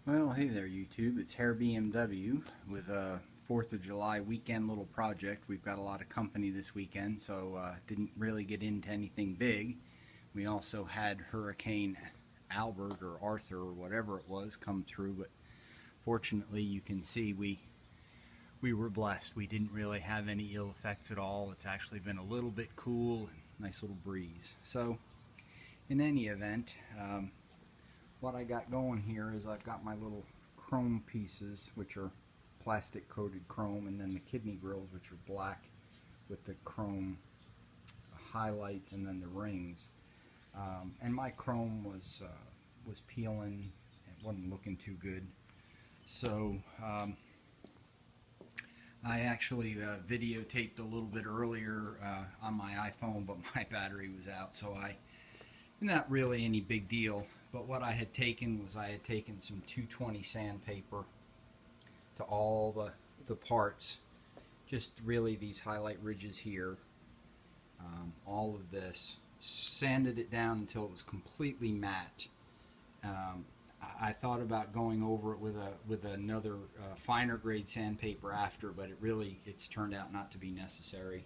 Well, hey there YouTube, it's Hair BMW with a 4th of July weekend little project. We've got a lot of company this weekend, so didn't really get into anything big. We also had Hurricane Albert or Arthur or whatever it was come through, but fortunately you can see we were blessed. We didn't really have any ill effects at all. It's actually been a little bit cool, nice little breeze. So in any event, what I got going here is I've got my little chrome pieces, which are plastic coated chrome, and then the kidney grills, which are black with the chrome highlights and then the rings. And my chrome was peeling, it wasn't looking too good. So I actually videotaped a little bit earlier on my iPhone, but my battery was out, so not really any big deal. But what I had taken was I had taken some 220 sandpaper to all the parts, just really these highlight ridges here, all of this, sanded it down until it was completely matte. I thought about going over it with another finer grade sandpaper after, but it's turned out not to be necessary.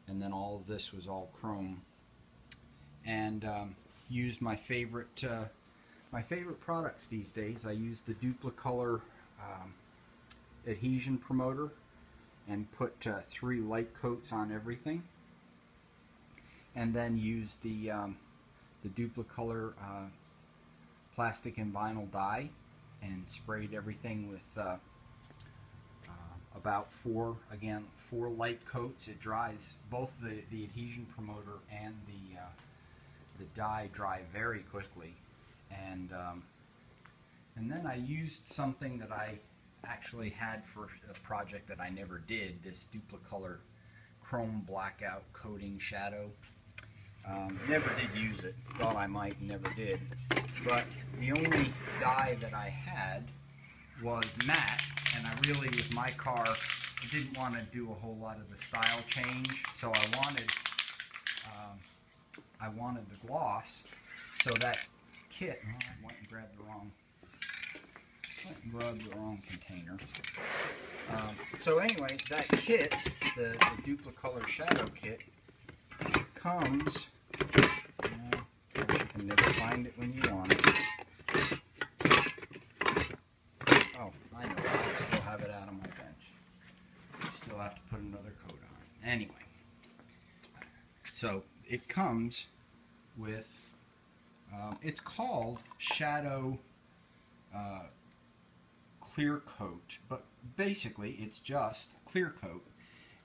And then all of this was all chrome, and used my favorite products these days. I used the Duplicolor adhesion promoter and put 3 light coats on everything, and then used the Duplicolor plastic and vinyl dye and sprayed everything with about 4 light coats. It dries, both the adhesion promoter and the dye dry very quickly. And then I used something that I actually had for a project that I never did, this Duplicolor chrome blackout coating shadow. Never did use it, thought I might, never did. But the only dye that I had was matte, and I really, with my car, didn't want to do a whole lot of the style change, so I wanted the gloss. So that kit, oh, I went and grabbed the wrong container. So anyway, that kit, the Duplicolor Shadow Kit, comes, you can never find it when you want it. Oh, I know, I still have it out on my bench. Still have to put another coat on. Anyway, so it comes with, it's called Shadow Clear Coat, but basically it's just clear coat.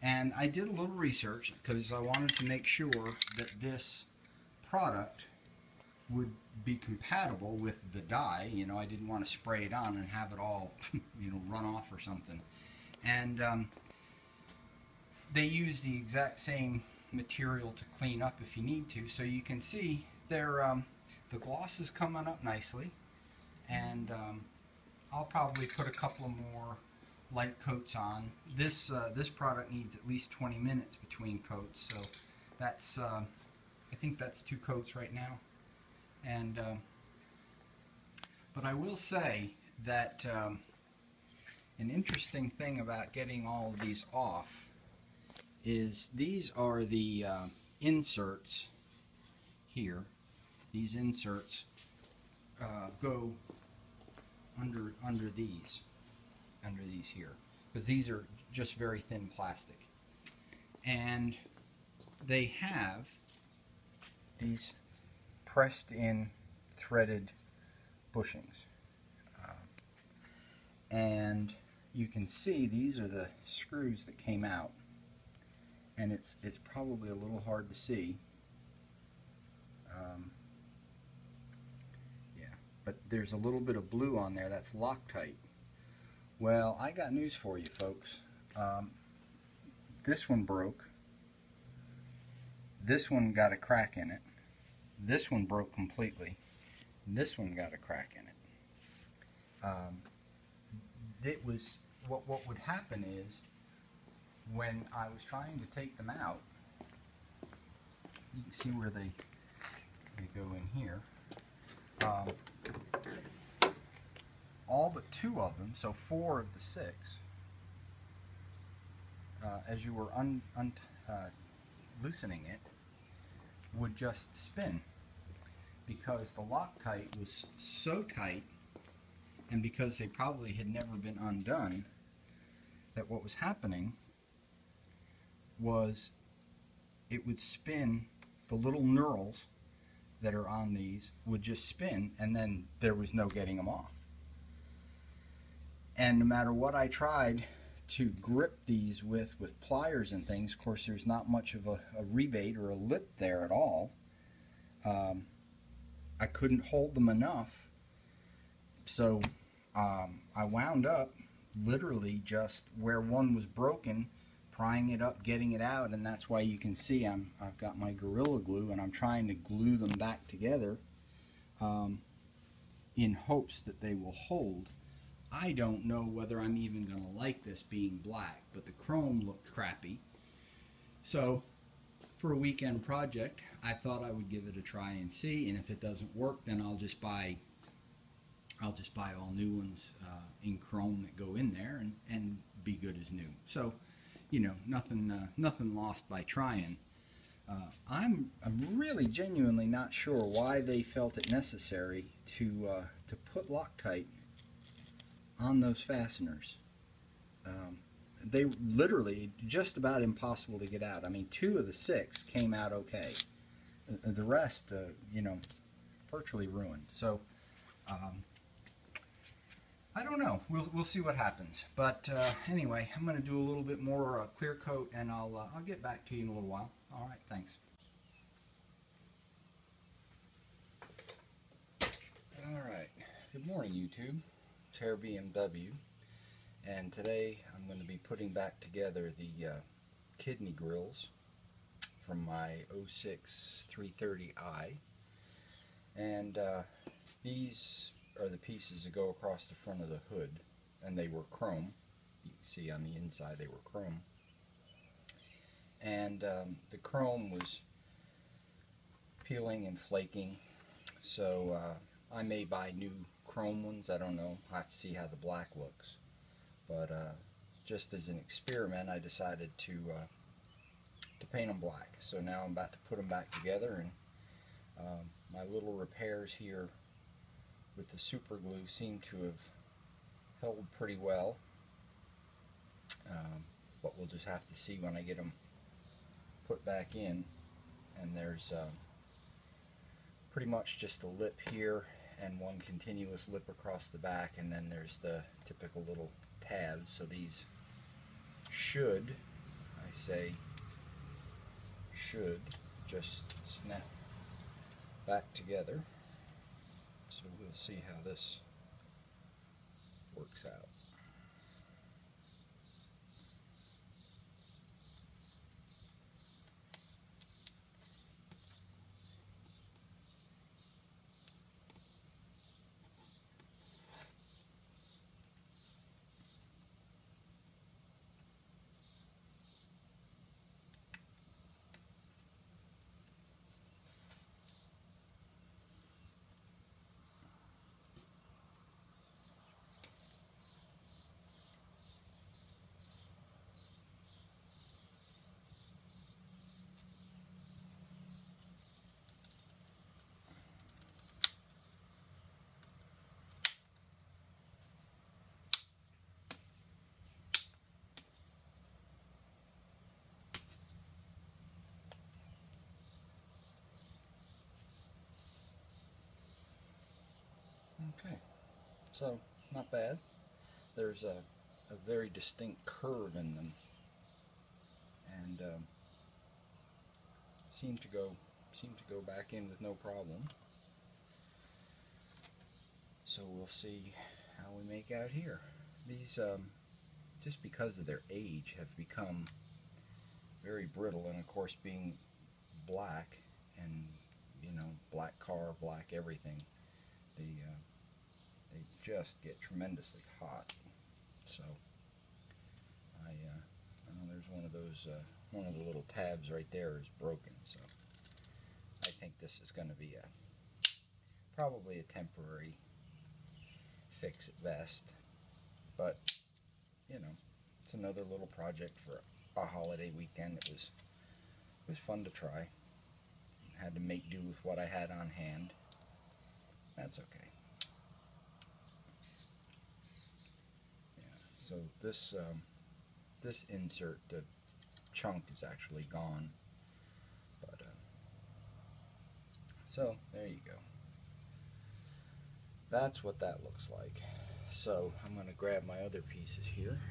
And I did a little research because I wanted to make sure that this product would be compatible with the dye. You know, I didn't want to spray it on and have it all, you know, run off or something. And they use the exact same material to clean up if you need to. So you can see they're the gloss is coming up nicely, and I'll probably put a couple more light coats on. This product needs at least 20 minutes between coats, so that's I think that's 2 coats right now. And but I will say that an interesting thing about getting all of these off is these are the inserts here. These inserts go under these here, because these are just very thin plastic, and they have these pressed in threaded bushings, and you can see these are the screws that came out, and it's probably a little hard to see. Yeah, but there's a little bit of blue on there. That's Loctite. Well, I got news for you, folks. This one broke. This one got a crack in it. This one broke completely. This one got a crack in it. It was what would happen is, when I was trying to take them out, you can see where they go in here. all but 2 of them, so 4 of the 6, as you were loosening it, would just spin, because the Loctite was so tight, and because they probably had never been undone, that what was happening was it would spin. The little knurls that are on these would just spin, and then there was no getting them off. And no matter what I tried to grip these with pliers and things, of course there's not much of a rebate or a lip there at all. I couldn't hold them enough, so I wound up literally just where one was broken, prying it up, getting it out, and that's why you can see I've got my Gorilla Glue and I'm trying to glue them back together in hopes that they will hold. I don't know whether I'm even going to like this being black, but the chrome looked crappy. So for a weekend project, I thought I would give it a try and see, and if it doesn't work, then I'll just buy all new ones in chrome that go in there and be good as new. So, you know, nothing lost by trying. I'm really genuinely not sure why they felt it necessary to put Loctite on those fasteners. They literally just about impossible to get out. I mean, 2 of the 6 came out okay. The rest, you know, virtually ruined. So I don't know. We'll see what happens. But anyway, I'm going to do a little bit more clear coat, and I'll get back to you in a little while. All right, thanks. All right. Good morning, YouTube. It's Hair BMW, and today I'm going to be putting back together the kidney grills from my 06 330i, and these are the pieces that go across the front of the hood, and they were chrome. You can see on the inside they were chrome, and the chrome was peeling and flaking, so I may buy new chrome ones. I don't know. I have to see how the black looks, but just as an experiment, I decided to paint them black. So now I'm about to put them back together, and my little repairs here with the super glue seem to have held pretty well, but we'll just have to see when I get them put back in. And there's pretty much just a lip here and one continuous lip across the back, and then there's the typical little tabs. So these should, I say should, just snap back together. So we'll see how this works out. Okay, so not bad. There's a very distinct curve in them, and seem to go back in with no problem. So we'll see how we make out here. These, just because of their age, have become very brittle, and of course being black, and you know, black car, black everything, they just get tremendously hot. So I know there's one of those, one of the little tabs right there is broken, so I think this is going to be probably a temporary fix at best. But, you know, it's another little project for a holiday weekend. It was fun to try. Had to make do with what I had on hand. That's okay. Yeah, so this insert, the chunk is actually gone. But so there you go. That's what that looks like. So I'm going to grab my other pieces here.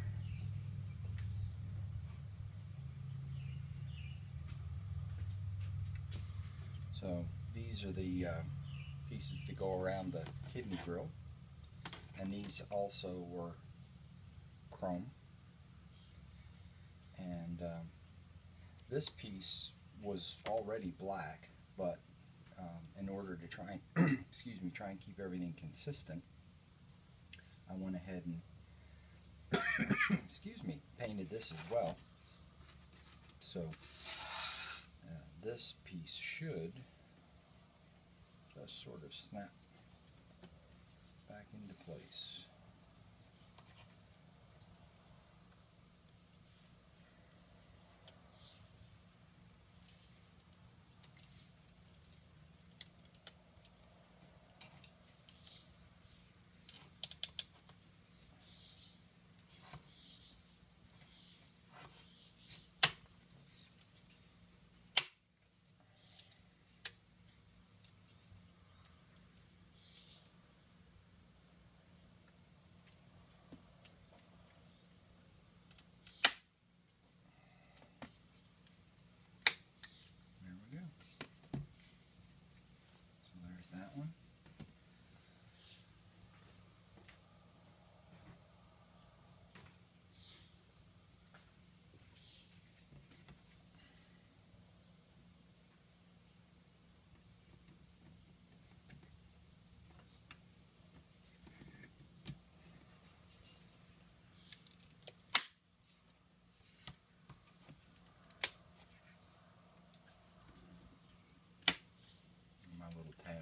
So these are the pieces to go around the kidney grill, and these also were chrome. And this piece was already black, but in order to try and excuse me, try and keep everything consistent, I went ahead and excuse me, painted this as well. So this piece should just sort of snap back into place.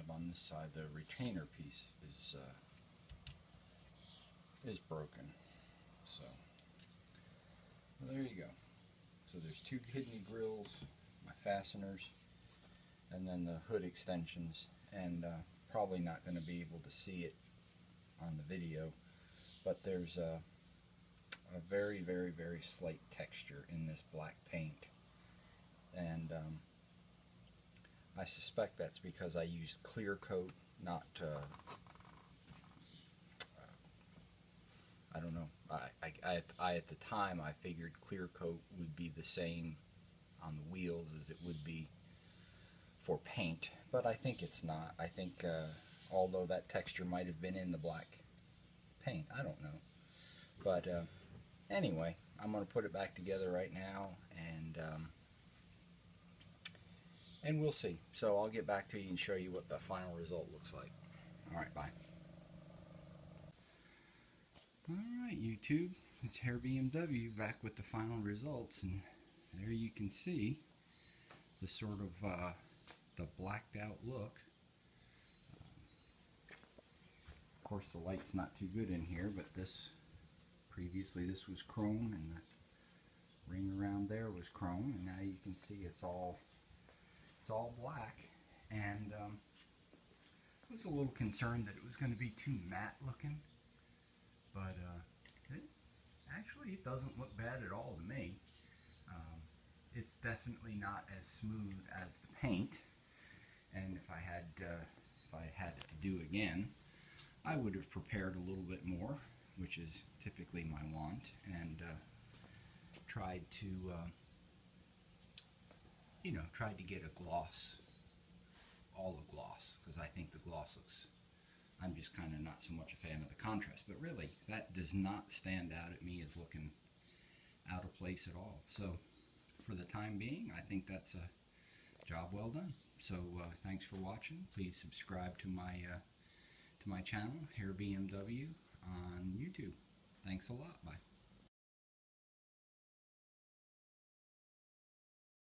On this side, the retainer piece is broken. So well, there you go. So there's two kidney grills, my fasteners, and then the hood extensions. And probably not going to be able to see it on the video, but there's a very, very, very slight texture in this black paint, and I suspect that's because I used clear coat, not, I don't know, I at the time I figured clear coat would be the same on the wheels as it would be for paint, but I think it's not. I think although that texture might have been in the black paint, I don't know. But anyway, I'm going to put it back together right now, and we'll see. So I'll get back to you and show you what the final result looks like. Alright, bye. Alright, YouTube, it's Hair BMW back with the final results, and there you can see the sort of the blacked out look. Of course the light's not too good in here, but previously this was chrome, and the ring around there was chrome, and now you can see it's all black. And I was a little concerned that it was going to be too matte looking, but it doesn't look bad at all to me. It's definitely not as smooth as the paint, and if I had it to do again, I would have prepared a little bit more, which is typically my want, and tried to tried to get a gloss, all a gloss, because I think the gloss looks, I'm just kind of not so much a fan of the contrast, but really that does not stand out at me as looking out of place at all. So for the time being, I think that's a job well done. So thanks for watching. Please subscribe to my channel, Hair BMW, on YouTube. Thanks a lot. Bye.